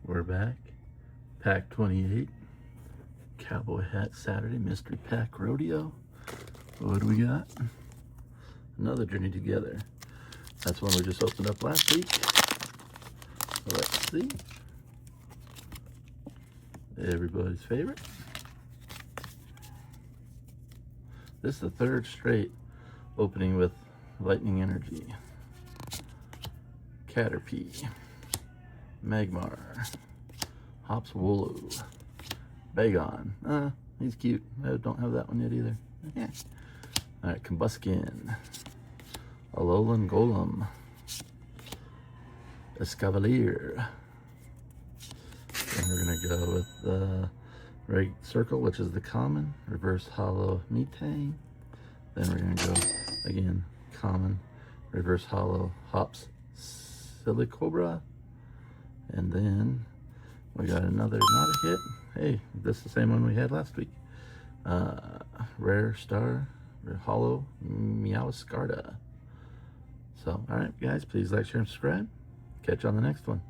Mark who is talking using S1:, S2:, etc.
S1: We're back. Pack 28. Cowboy Hat Saturday Mystery Pack Rodeo. What do we got? Another Journey Together. That's one we just opened up last week. Let's see. Everybody's favorite. This is the third straight opening with Lightning Energy. Caterpie. Magmar. Hops Wooloo. Bagon. He's cute. I don't have that one yet either. Yeah. Alright, Combuskin. Alolan Golem. Escavalier. And we're going to go with the Red Circle, which is the common. Reverse Hollow Metang. Then we're going to go, again, common. Reverse Hollow Hops Silicobra. And then we got another, not a hit. Hey, this is the same one we had last week. Rare Star, Hollow Meowscarada. So, alright guys, please like, share, and subscribe. Catch you on the next one.